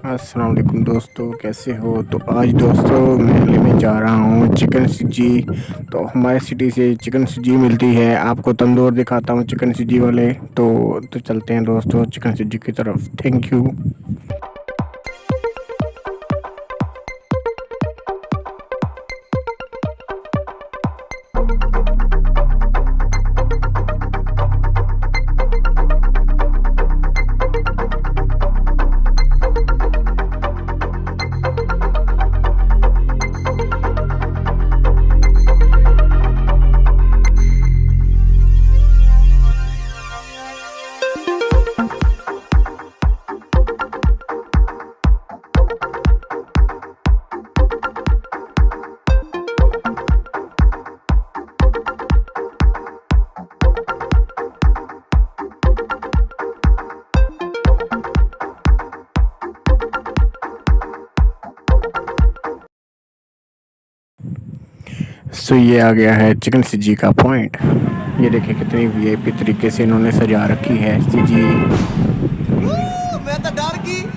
अस्सलाम वालेकुम दोस्तों, कैसे हो? तो आज दोस्तों मैं लेने जा रहा हूँ चिकन सब्जी। तो हमारे सिटी से चिकन सब्जी मिलती है। आपको तंदूर दिखाता हूँ चिकन सब्जी वाले। तो चलते हैं दोस्तों चिकन सब्जी की तरफ। Thank you. ये आ गया है चिकन सब्जी का पॉइंट। ये देखिए कितनी वीआईपी तरीके से इन्होंने सजा रखी है सब्जी। मैं तो डर गई।